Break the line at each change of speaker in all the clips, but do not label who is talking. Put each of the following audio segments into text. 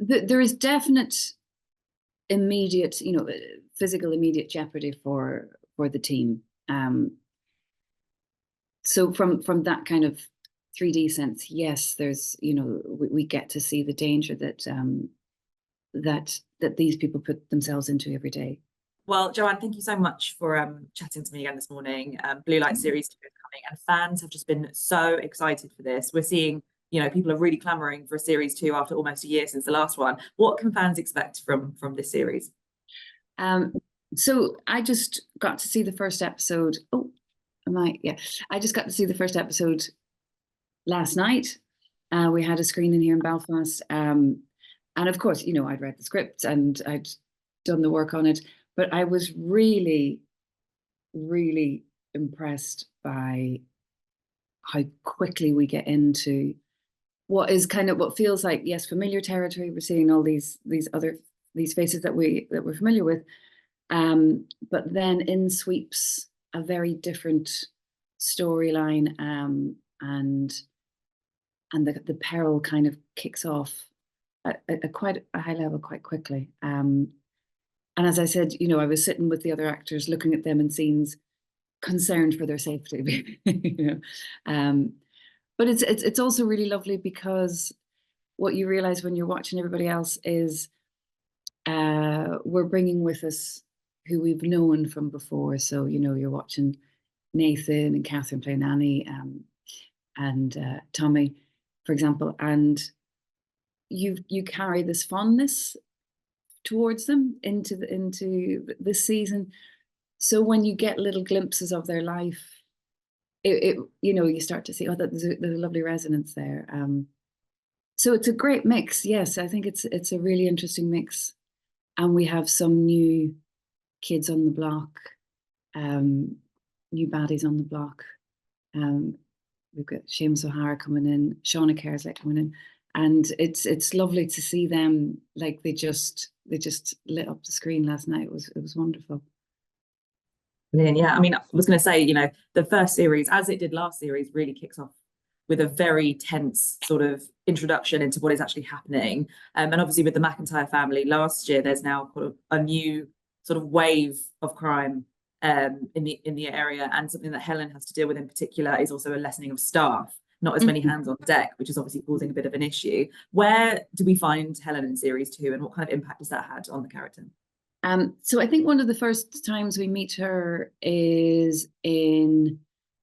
There is definite immediate, physical immediate jeopardy for the team. So from that kind of 3D sense, yes, there's, we get to see the danger that that these people put themselves into every day.
Well, Joanne, thank you so much for chatting to me again this morning. Blue Light Series 2 is coming, and fans have just been so excited for this. We're seeing, people are really clamoring for a Series 2 after almost a year since the last one. What can fans expect from this series?
So I just got to see the first episode. I just got to see the first episode last night. We had a screening here in Belfast. And of course, I'd read the script and I'd done the work on it. But I was really, really impressed by how quickly we get into what is kind of what feels like, yes, familiar territory. We're seeing all these faces that we're familiar with. But then in sweeps a very different storyline, and the peril kind of kicks off at quite a high level quite quickly. And as I said, I was sitting with the other actors, looking at them in scenes, concerned for their safety. But it's also really lovely because what you realize when you're watching everybody else is we're bringing with us who we've known from before. So you're watching Nathan and Catherine playing Annie, and Tommy, for example, and you carry this fondness towards them into this season. So when you get little glimpses of their life, you start to see, there's a lovely resonance there. So it's a great mix. Yes, I think it's a really interesting mix, and we have some new kids on the block, new baddies on the block. We've got Seamus O'Hara coming in, Shauna Kerslake coming in. And it's lovely to see them, like they just lit up the screen last night. It was wonderful.
Brilliant. Yeah, I mean, I was going to say, the first series, as it did last series, really kicks off with a very tense sort of introduction into what is actually happening. And obviously with the McIntyre family last year, there's now a new sort of wave of crime in the area, and something that Helen has to deal with in particular is also a lessening of staff. Not as many hands on deck, which is obviously causing a bit of an issue. Where do we find Helen in series 2, and what kind of impact has that had on the character?
So I think one of the first times we meet her is in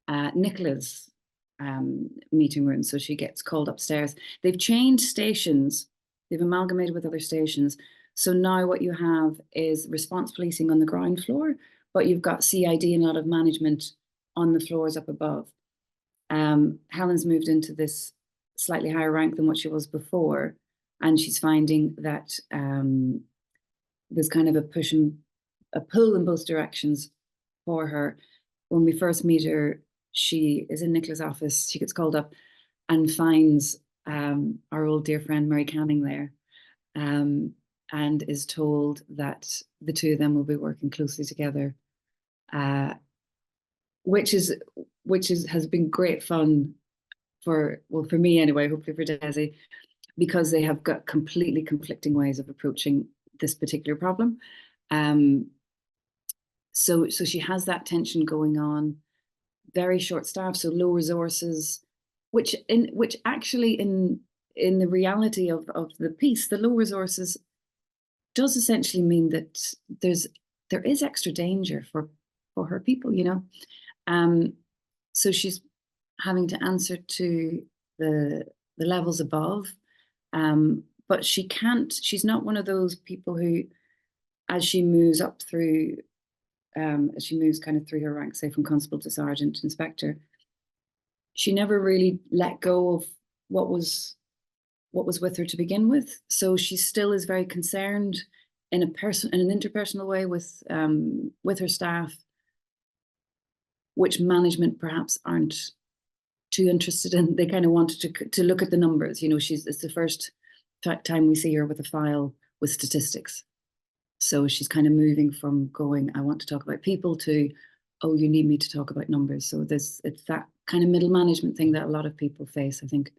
Nicola's meeting room. So she gets called upstairs. They've changed stations. They've amalgamated with other stations. So now what you have is response policing on the ground floor, but you've got CID and a lot of management on the floors up above. Helen's moved into this slightly higher rank than what she was before, and she's finding that there's kind of a pull in both directions for her. When we first meet her, she is in Nicola's office. She gets called up and finds our old dear friend Mary Canning there, and is told that the two of them will be working closely together, which has been great fun for me anyway, hopefully for Desi, because they have got completely conflicting ways of approaching this particular problem. So she has that tension going on, very short staff, so low resources, which actually in the reality of the piece, the low resources does essentially mean that there is extra danger for her people, so she's having to answer to the levels above, but she's not one of those people who, as she moves up through, as she moves kind of through her ranks, say from constable to sergeant, inspector, she never really let go of what was with her to begin with. So she still is very concerned in an interpersonal way with her staff, which management perhaps aren't too interested in. They kind of wanted to look at the numbers. It's the first time we see her with a file with statistics. So she's kind of moving from going, I want to talk about people, to, oh, you need me to talk about numbers. So it's that kind of middle management thing that a lot of people face, I think.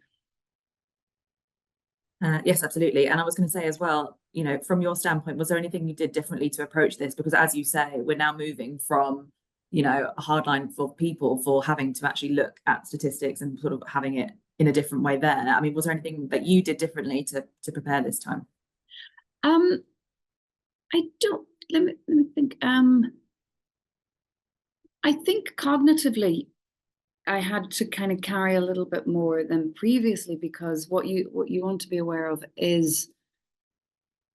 Yes, absolutely. And I was going to say as well, you know, from your standpoint, was there anything you did differently to approach this? Because as you say, we're now moving from, you know, a hard line for people for having to actually look at statistics and sort of having it in a different way there. I mean, was there anything that you did differently to prepare this time?
Um, I don't, let me think. I think cognitively, I had to kind of carry a little bit more than previously, because what you want to be aware of is,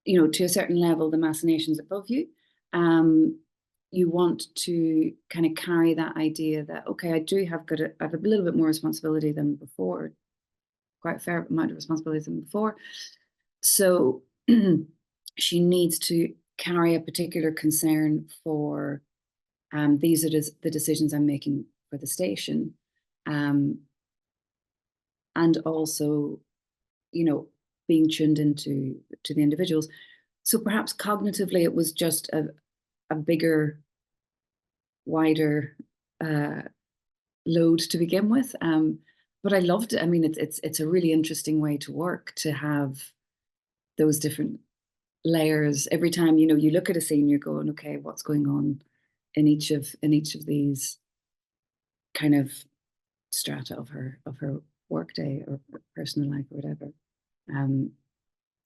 you know, to a certain level, the machinations above you. You want to kind of carry that idea that, okay, I have a little bit more responsibility than before, quite a fair amount of responsibility than before. So she needs to carry a particular concern for, these are the decisions I'm making for the station. And also, you know, being tuned into the individuals. So perhaps cognitively, it was just a bigger, wider load to begin with. But I loved it. I mean, it's a really interesting way to work, to have those different layers. Every time, you know, you look at a scene, you're going, okay, what's going on in each of these kind of strata of her workday or personal life or whatever.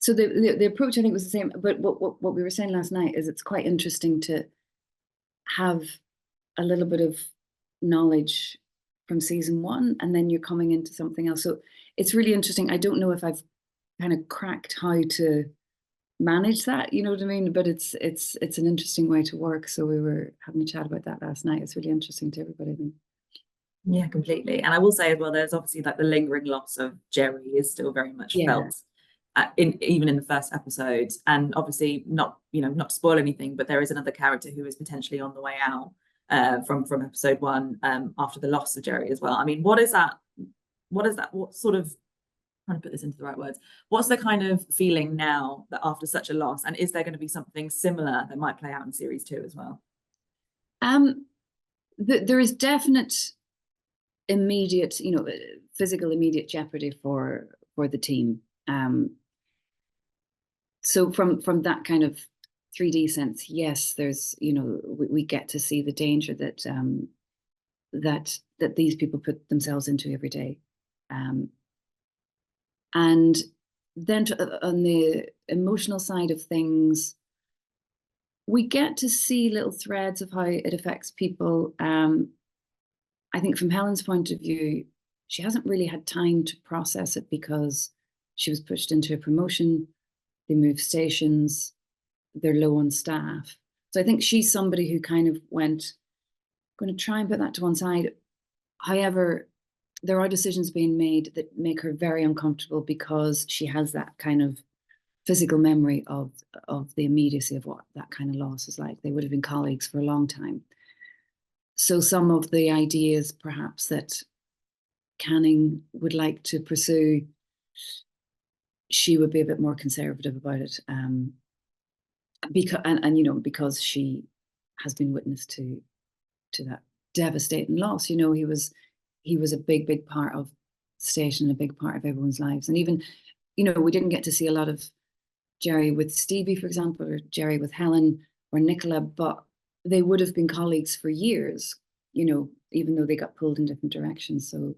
So the approach, I think, was the same. But what we were saying last night is it's quite interesting to have a little bit of knowledge from season one, and then you're coming into something else. So it's really interesting. I don't know if I've kind of cracked how to manage that, you know what I mean? But it's an interesting way to work. So we were having a chat about that last night. It's really interesting to everybody, I think.
Yeah, completely. And I will say as well, there's obviously like the lingering loss of Jerry is still very much
Yeah.
felt even in the first episode. And obviously not, you know, not to spoil anything, but there is another character who is potentially on the way out from episode one after the loss of Jerry as well. I mean, what is that? What sort of, trying to put this into the right words, what's the kind of feeling now that after such a loss, and is there going to be something similar that might play out in series two as well?
There is definite immediate, you know, physical immediate jeopardy for the team. So from that kind of 3D sense, yes, there's, you know, we get to see the danger that that these people put themselves into every day. And then on the emotional side of things, we get to see little threads of how it affects people. I think from Helen's point of view, she hasn't really had time to process it because she was pushed into a promotion, they moved stations, they're low on staff. So I think she's somebody who kind of went, going to try and put that to one side. However, there are decisions being made that make her very uncomfortable because she has that kind of physical memory of the immediacy of what that kind of loss is like. They would have been colleagues for a long time. So some of the ideas perhaps that Canning would like to pursue, she would be a bit more conservative about it. Because you know, because she has been witness to that devastating loss. You know, he was a big part of the station, a big part of everyone's lives. And even, you know, we didn't get to see a lot of Jerry with Stevie, for example, or Jerry with Helen or Nicola, but they would have been colleagues for years, you know, even though they got pulled in different directions. So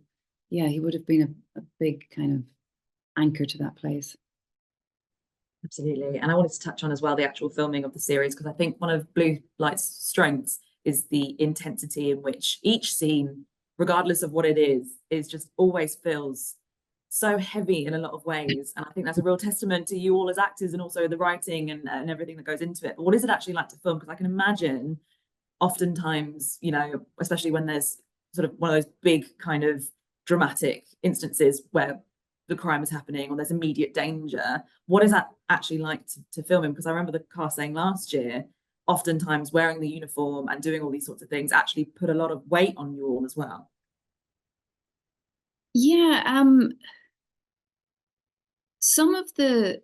yeah, he would have been a big kind of anchor to that place.
Absolutely. And I wanted to touch on as well the actual filming of the series, because I think one of Blue Light's strengths is the intensity in which each scene, regardless of what it is just always feels so heavy in a lot of ways. And I think that's a real testament to you all as actors, and also the writing and everything that goes into it. But what is it actually like to film? Because I can imagine oftentimes, you know, especially when there's sort of one of those big kind of dramatic instances where the crime is happening or there's immediate danger, what is that actually like to film in? Because I remember the cast saying last year, oftentimes wearing the uniform and doing all these sorts of things actually put a lot of weight on you all as well.
Yeah, some of the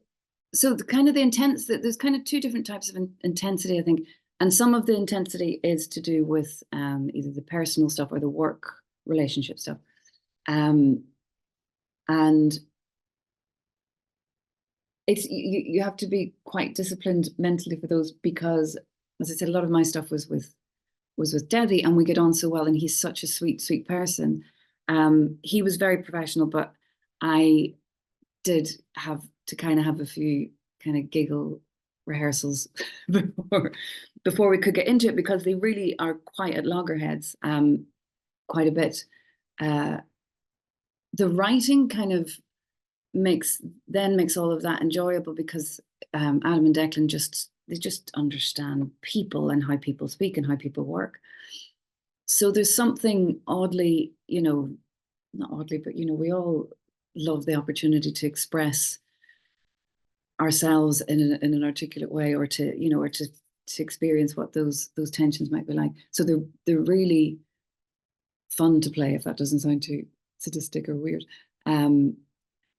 kind of the intense, that there's kind of two different types of intensity, I think. And some of the intensity is to do with either the personal stuff or the work relationship stuff. And it's you have to be quite disciplined mentally for those, because, as I said, a lot of my stuff was with Debbie, and we get on so well, and he's such a sweet person. He was very professional, but I did have to kind of have a few kind of giggle rehearsals before we could get into it, because they really are quite at loggerheads, quite a bit. The writing kind of makes all of that enjoyable, because Adam and Declan just understand people and how people speak and how people work. So there's something oddly, not oddly, but we all love the opportunity to express ourselves in an articulate way, or to experience what those tensions might be like. So they're really fun to play, if that doesn't sound too sadistic or weird. And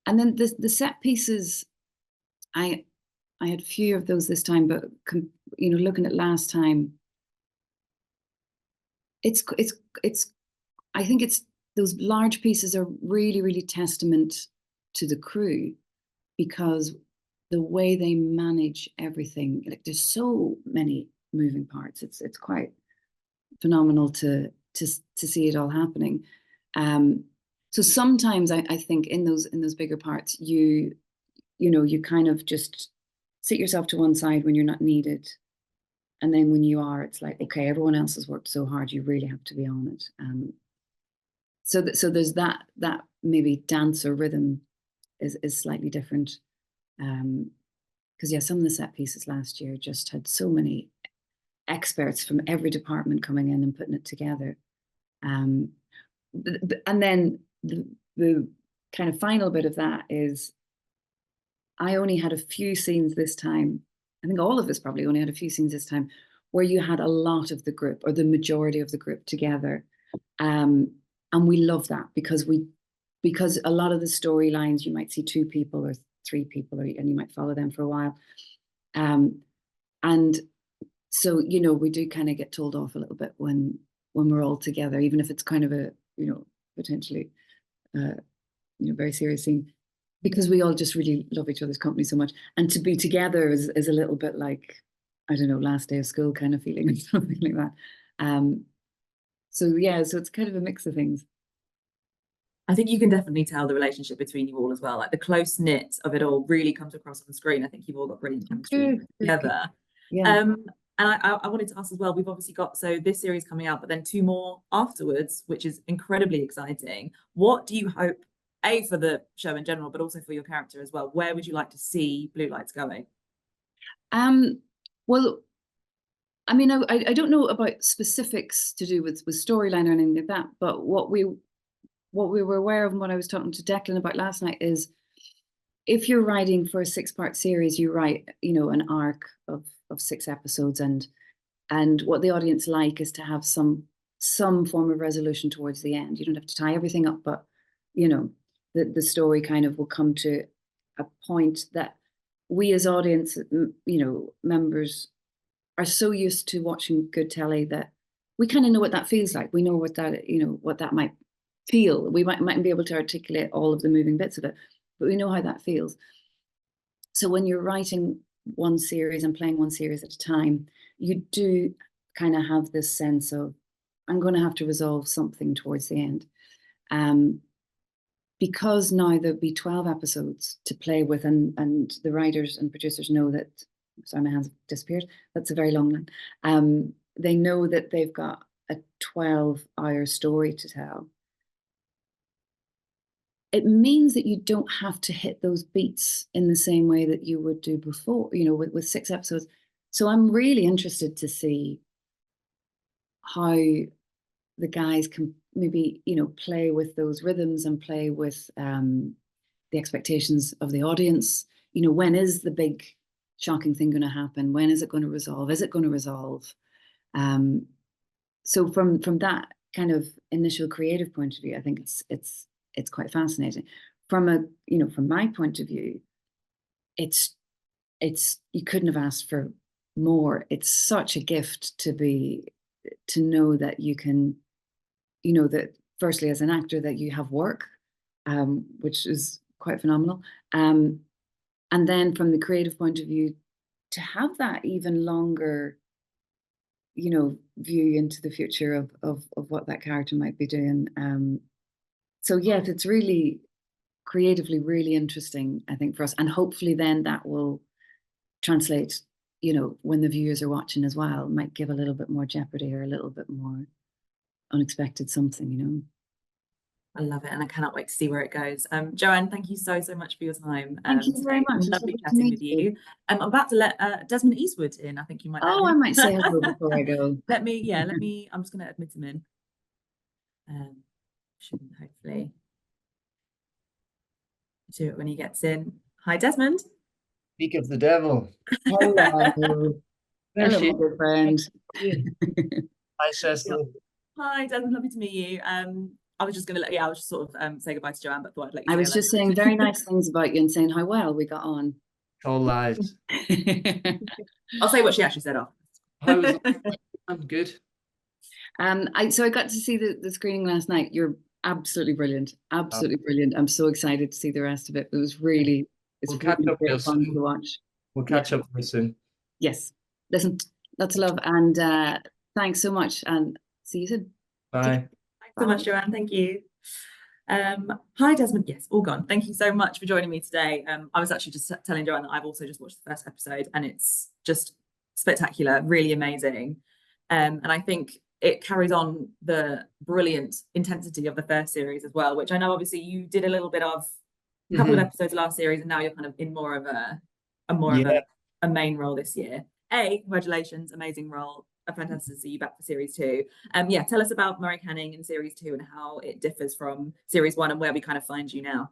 then the set pieces, I had few of those this time, but looking at last time, it's I think it's those large pieces are really, really testament to the crew, because the way they manage everything, like there's so many moving parts. It's quite phenomenal to see it all happening. So sometimes I think in those bigger parts, you kind of just sit yourself to one side when you're not needed. And then when you are, it's like, okay, everyone else has worked so hard, you really have to be on it. So there's that maybe dance or rhythm is slightly different. Because yeah, some of the set pieces last year just had so many experts from every department coming in and putting it together. And then the kind of final bit of that is, I only had a few scenes this time. I think all of us probably only had a few scenes this time where you had a lot of the group, or the majority of the group, together. And we love that, because a lot of the storylines, you might see 2 people or 3 people, and you might follow them for a while. And so, we do kind of get told off a little bit when we're all together, even if it's kind of a, potentially, very serious scene, because we all just really love each other's company so much. And to be together is a little bit like, I don't know, last day of school kind of feeling, or something like that. So yeah, so it's kind of a mix of things.
I think you can definitely tell the relationship between you all as well. Like the close knit of it all really comes across on screen. I think you've all got brilliant chemistry together.
Yeah.
And I wanted to ask as well, we've obviously got, so this series coming out, but then 2 more afterwards, which is incredibly exciting. What do you hope, A, for the show in general, but also for your character as well? Where would you like to see Blue Lights going?
Well, I mean, I don't know about specifics to do with storyline or anything like that, but what we were aware of, and what I was talking to Declan about last night, is if you're writing for a 6-part series, you write, an arc of 6 episodes, and what the audience like is to have some form of resolution towards the end. You don't have to tie everything up, but the story kind of will come to a point that we as audience, members, are so used to watching good telly that we kind of know what that feels like. We know what that might feel. We mightn't be able to articulate all of the moving bits of it, but we know how that feels. So when you're writing one series and playing one series at a time, you do kind of have this sense of, I'm going to have to resolve something towards the end. Because now there'll be 12 episodes to play with, and the writers and producers know that, sorry, my hands have disappeared, that's a very long line. They know that they've got a 12-hour story to tell. It means that you don't have to hit those beats in the same way that you would do before, with 6 episodes. So I'm really interested to see how the guys can maybe, play with those rhythms and play with the expectations of the audience. When is the big shocking thing going to happen? When is it going to resolve? Is it going to resolve? So from that kind of initial creative point of view, I think it's quite fascinating. From my point of view, it's you couldn't have asked for more. It's such a gift to know that you can, that firstly as an actor that you have work, which is quite phenomenal. And then from the creative point of view, to have that even longer, you know, view into the future of what that character might be doing. So yes, it's really creatively really interesting, I think, for us. And hopefully then that will translate, you know, when the viewers are watching as well, might give a little bit more jeopardy or a little bit more unexpected something, you know.
I love it, and I cannot wait to see where it goes. Joanne, thank you so much for your time
Thank you very
today.
much. It's
Lovely
lovely to
chatting
meet
with
you.
you. I'm about to let Desmond Eastwood in. I think you might let
Oh, I
him.
might say hello before I go.
Let me. I'm just going to admit him in. Shouldn't hopefully do it when he gets in. Hi, Desmond.
Speak of the devil. Hello. There
Hello,
she
my good friend.
is. Hi, Cecil.
Hi, Desmond. Lovely to meet you. I was just going to I was just sort of say goodbye to Joanne, but thought I'd let you
I
say
was
hello.
just saying very nice things about you and saying how well we got on.
All lies.
I'll say what she actually said off.
How was I'm good.
So I got to see the screening last night. You're absolutely brilliant. Absolutely brilliant. I'm so excited to see the rest of it. It was really,
We'll catch
really
up
great
real
fun
soon.
to watch.
We'll catch up very soon.
Yes. Listen, lots of love and thanks so much and see you soon.
Bye.
Thanks so much, Joanne. Thank you. Hi, Desmond. Yes, all gone. Thank you so much for joining me today. I was actually just telling Joanne that I've also just watched the first episode and it's just spectacular, really amazing. And I think it carries on the brilliant intensity of the first series as well, which I know obviously you did a little bit of a couple of episodes last series, and now you're kind of in more of a main role this year. Congratulations, amazing role. Fantastic to see you back for series 2. Yeah, tell us about Murray Canning in series 2 and how it differs from series 1 and where we kind of find you now.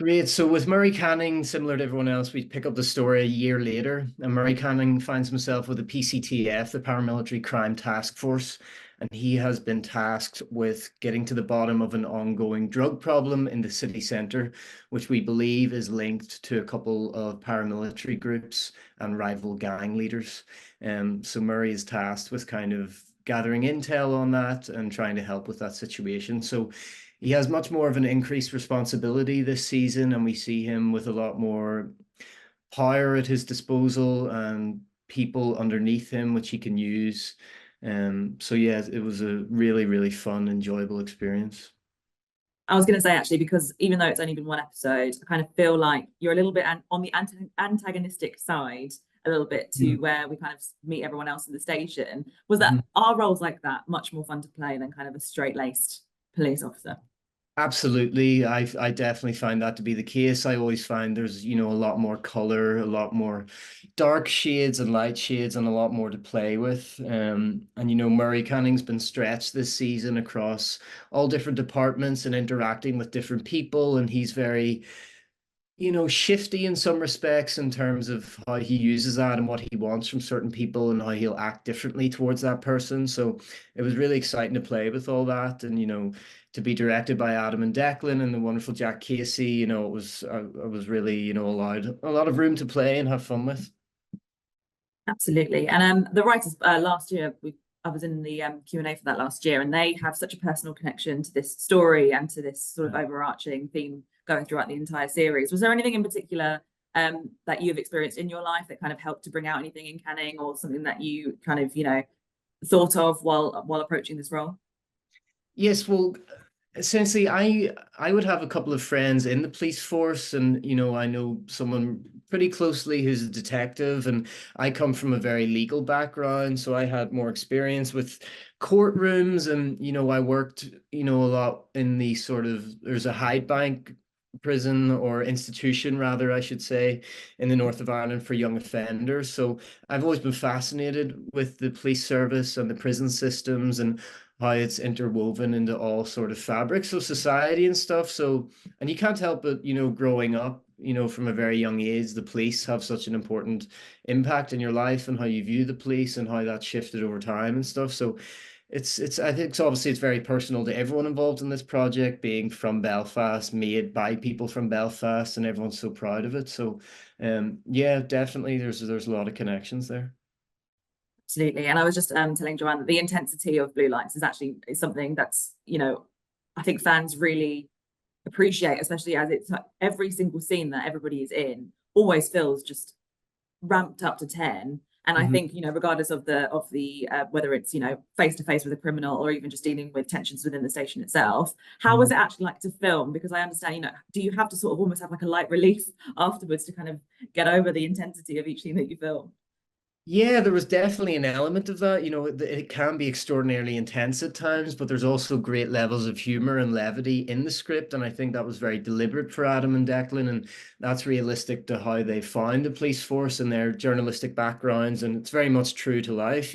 Great. So with Murray Canning, similar to everyone else, we pick up the story a year later, and Murray Canning finds himself with the PCTF, the Paramilitary Crime Task Force, and he has been tasked with getting to the bottom of an ongoing drug problem in the city centre, which we believe is linked to a couple of paramilitary groups and rival gang leaders. So Murray is tasked with kind of gathering intel on that and trying to help with that situation. So he has much more of an increased responsibility this season, and we see him with a lot more power at his disposal and people underneath him, which he can use. So yeah, it was a really, really fun, enjoyable experience.
I was going to say, actually, because even though it's only been one episode, I kind of feel like you're a little bit on the antagonistic side, a little bit to where we kind of meet everyone else in the station. Was that our roles like that much more fun to play than kind of a straight-laced police officer?
Absolutely. I definitely find that to be the case. I always find there's, a lot more color, a lot more dark shades and light shades, and a lot more to play with. And Murray Canning's been stretched this season across all different departments and interacting with different people, and he's very shifty in some respects in terms of how he uses that and what he wants from certain people and how he'll act differently towards that person. So it was really exciting to play with all that, and to be directed by Adam and Declan and the wonderful Jack Casey. It was I was really allowed a lot of room to play and have fun with.
Absolutely. And the writers last year, I was in the Q&A for that last year, and they have such a personal connection to this story and to this sort of overarching theme going throughout the entire series. Was there anything in particular that you've experienced in your life that kind of helped to bring out anything in Canning, or something that you kind of thought of while approaching this role?
Yes, well, essentially, I would have a couple of friends in the police force, and I know someone pretty closely who's a detective, and I come from a very legal background, so I had more experience with courtrooms, and I worked a lot in the sort of, there's a Hyde Bank prison, or institution rather, I should say, in the north of Ireland for young offenders. So I've always been fascinated with the police service and the prison systems and how it's interwoven into all sort of fabrics of society and stuff. So, and you can't help but, growing up, from a very young age, the police have such an important impact in your life and how you view the police and how that shifted over time and stuff. So I think obviously it's very personal to everyone involved in this project, being from Belfast, made by people from Belfast, and everyone's so proud of it. So yeah, definitely there's a lot of connections there.
Absolutely. And I was just telling Joanne that the intensity of Blue Lights is something that's, I think fans really appreciate, especially as it's like every single scene that everybody is in always feels just ramped up to 10. And I
Mhm.
think, regardless of the whether it's, face to face with a criminal or even just dealing with tensions within the station itself, how was it actually like to film? Because I understand, do you have to sort of almost have like a light relief afterwards to kind of get over the intensity of each scene that you film?
Yeah, there was definitely an element of that. It can be extraordinarily intense at times, but there's also great levels of humor and levity in the script. And I think that was very deliberate for Adam and Declan. And that's realistic to how they found the police force and their journalistic backgrounds. And it's very much true to life,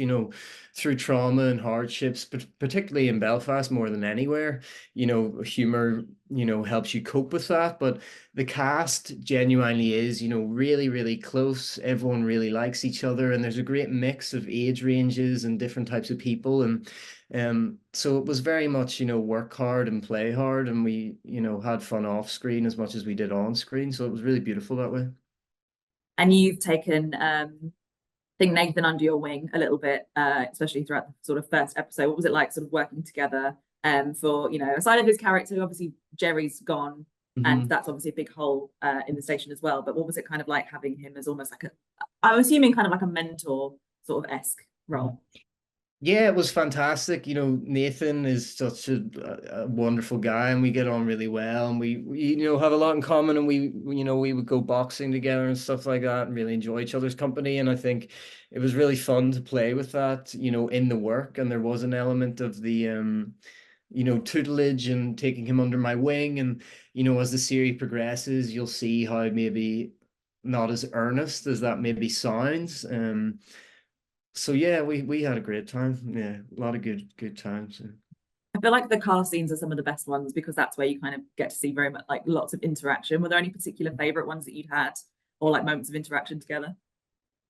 through trauma and hardships, but particularly in Belfast more than anywhere, humor, helps you cope with that. But the cast genuinely is, really, really close. Everyone really likes each other, and there's a great mix of age ranges and different types of people. And so it was very much, work hard and play hard, and we, had fun off screen as much as we did on screen. So it was really beautiful that way.
And you've taken think Nathan under your wing a little bit, especially throughout the sort of first episode. What was it like sort of working together for, aside of his character, obviously Jerry's gone, and that's obviously a big hole in the station as well. But what was it kind of like having him as almost like I'm assuming kind of like a mentor sort of esque role?
Yeah, it was fantastic. Nathan is such a wonderful guy, and we get on really well, and we have a lot in common, and we would go boxing together and stuff like that, and really enjoy each other's company. And I think it was really fun to play with that, in the work. And there was an element of the tutelage and taking him under my wing. And as the series progresses, you'll see how maybe not as earnest as that maybe sounds. So yeah, we had a great time. Yeah, a lot of good times. Yeah.
I feel like the car scenes are some of the best ones because that's where you kind of get to see very much like lots of interaction. Were there any particular favorite ones that you'd had, or like moments of interaction together?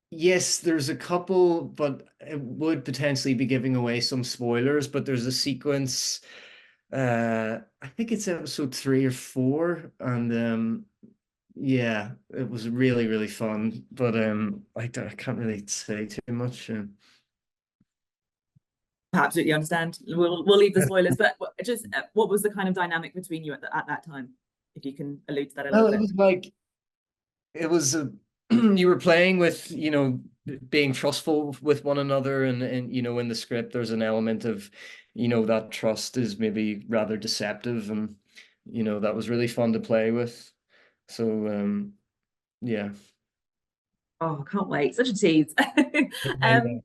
Yes, there's a couple, but it would potentially be giving away some spoilers. But there's a sequence, I think it's episode 3 or 4, and yeah, it was really, really fun. But I can't really say too much.
I absolutely understand. We'll leave the spoilers, but just what was the kind of dynamic between you at that time, if you can allude to that a
Well,
little
it
bit?
was like it was a you were playing with, being trustful with one another, and in the script there's an element of, that trust is maybe rather deceptive, and that was really fun to play with. So yeah.
Oh, I can't wait. Such a tease. um,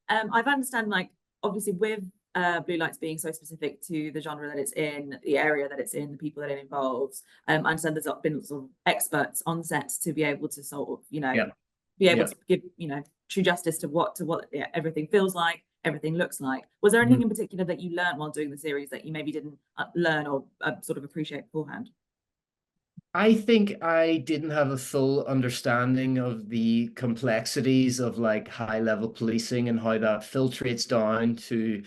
I've understand like obviously with Blue Lights being so specific to the genre that it's in, the area that it's in, the people that it involves. I understand there's been sort of experts on set to be able to sort of,
Yeah.
be able
Yeah.
to give, true justice to what everything feels like, everything looks like. Was there anything in particular that you learned while doing the series that you maybe didn't learn or sort of appreciate beforehand?
I think I didn't have a full understanding of the complexities of like high level policing and how that filtrates down to,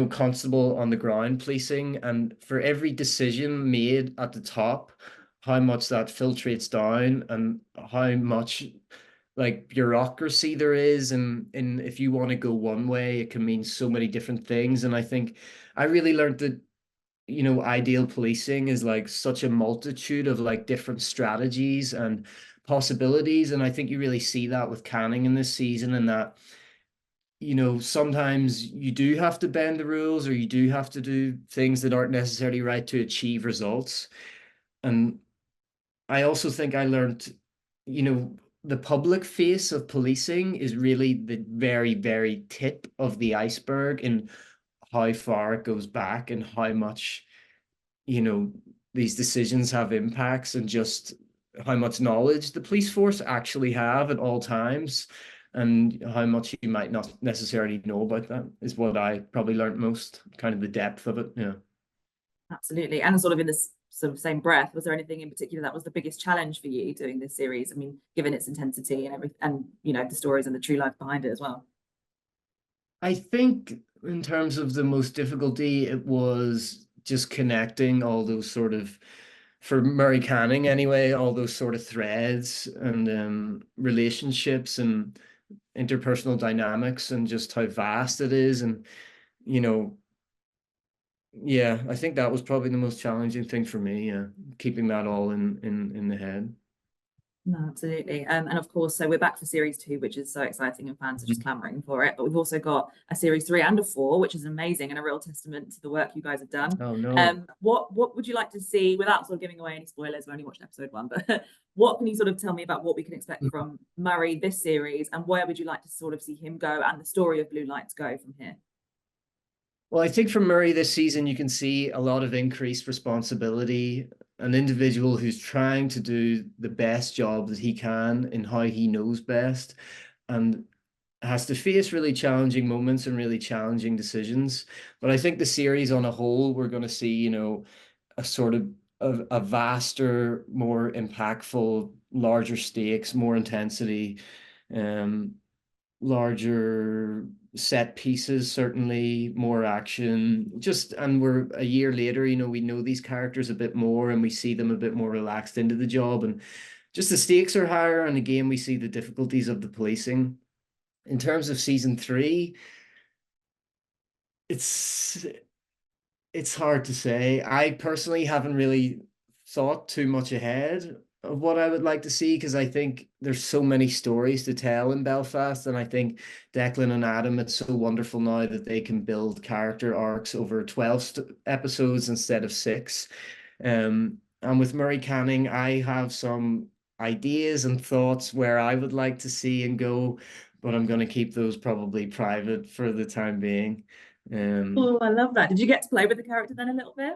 constable on the ground policing, and for every decision made at the top, how much that filtrates down, and how much like bureaucracy there is, and if you want to go one way, it can mean so many different things. And I think I really learned that ideal policing is like such a multitude of like different strategies and possibilities. And I think you really see that with Canning in this season, and that, sometimes you do have to bend the rules, or you do have to do things that aren't necessarily right to achieve results. And I also think I learned, the public face of policing is really the very, very tip of the iceberg, and how far it goes back, and how much these decisions have impacts, and just how much knowledge the police force actually have at all times, and how much you might not necessarily know about that is what I probably learned most, kind of the depth of it. Yeah.
Absolutely. And sort of in this sort of same breath, was there anything in particular that was the biggest challenge for you doing this series? I mean, given its intensity and everything, and the stories and the true life behind it as well.
I think in terms of the most difficulty, it was just connecting all those sort of, for Murray Canning anyway, all those sort of threads and relationships and interpersonal dynamics, and just how vast it is. And, yeah, I think that was probably the most challenging thing for me. Yeah, keeping that all in the head.
No, absolutely. And of course, so we're back for series 2, which is so exciting and fans are just clamoring for it. But we've also got a series 3 and a 4, which is amazing and a real testament to the work you guys have done.
Oh no.
What would you like to see, without sort of giving away any spoilers? We only watched episode 1, but what can you sort of tell me about what we can expect from Murray this series, and where would you like to sort of see him go and the story of Blue Lights go from here?
Well, I think from Murray this season, you can see a lot of increased responsibility, an individual who's trying to do the best job that he can in how he knows best, and has to face really challenging moments and really challenging decisions. But I think the series on a whole, we're going to see, you know, a sort of a vaster, more impactful, larger stakes, more intensity, larger set pieces, certainly more action. And we're a year later, you know, we know these characters a bit more and we see them a bit more relaxed into the job, and just the stakes are higher. And again, we see the difficulties of the policing. In terms of season 3, it's hard to say. I personally haven't really thought too much ahead of what I would like to see, because I think there's so many stories to tell in Belfast, and I think Declan and Adam, it's so wonderful now that they can build character arcs over 12 episodes instead of 6. And with Murray Canning, I have some ideas and thoughts where I would like to see and go, but I'm going to keep those probably private for the time being.
Oh, I love that. Did you get to play with the character then a little bit?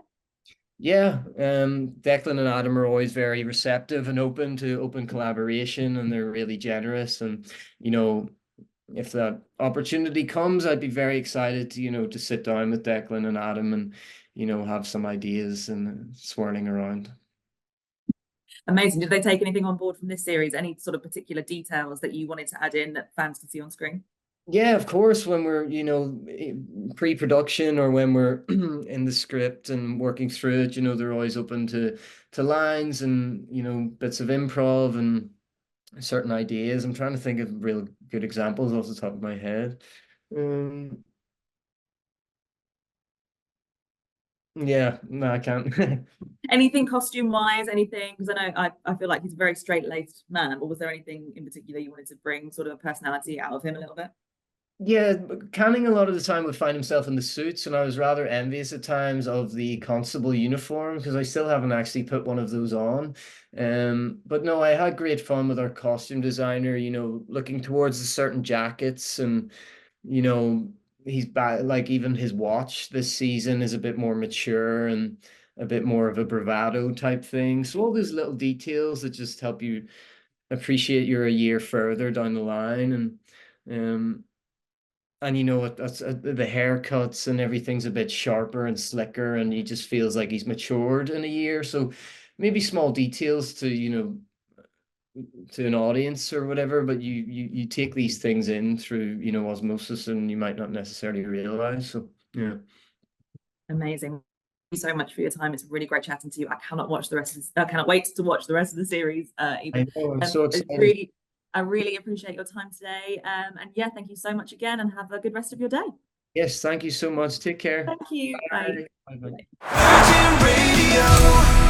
Yeah, Declan and Adam are always very receptive and open to open collaboration, and they're really generous. And, you know, if that opportunity comes, I'd be very excited to, you know, to sit down with Declan and Adam and, you know, have some ideas and swirling around.
Amazing. Did they take anything on board from this series? Any sort of particular details that you wanted to add in that fans can see on screen?
Yeah, of course, when we're, you know, pre-production or when we're in the script and working through it, you know, they're always open to lines and, you know, bits of improv and certain ideas. I'm trying to think of real good examples off the top of my head. Yeah, no, I can't.
Anything costume-wise, anything? Because I know I feel like he's a very straight-laced man, but was there anything in particular you wanted to bring sort of a personality out of him a little bit?
Yeah, Canning a lot of the time would find himself in the suits, and I was rather envious at times of the constable uniform, because I still haven't actually put one of those on. But no, I had great fun with our costume designer, you know, looking towards the certain jackets, and, you know, he's back, like even his watch this season is a bit more mature and a bit more of a bravado type thing. So all those little details that just help you appreciate you're a year further down the line. And you know, that's the haircuts and everything's a bit sharper and slicker, and he just feels like he's matured in a year. So maybe small details to, you know, to an audience or whatever, but you take these things in through, you know, osmosis, and you might not necessarily realize. So yeah.
Amazing. Thank you so much for your time. It's really great chatting to you. I cannot wait to watch the rest of the series.
I know, I'm so excited.
I really appreciate your time today. And yeah, thank you so much again, and have a good rest of your day.
Yes, thank you so much. Take care.
Thank you. Bye.
Bye. Bye.
Virgin Radio.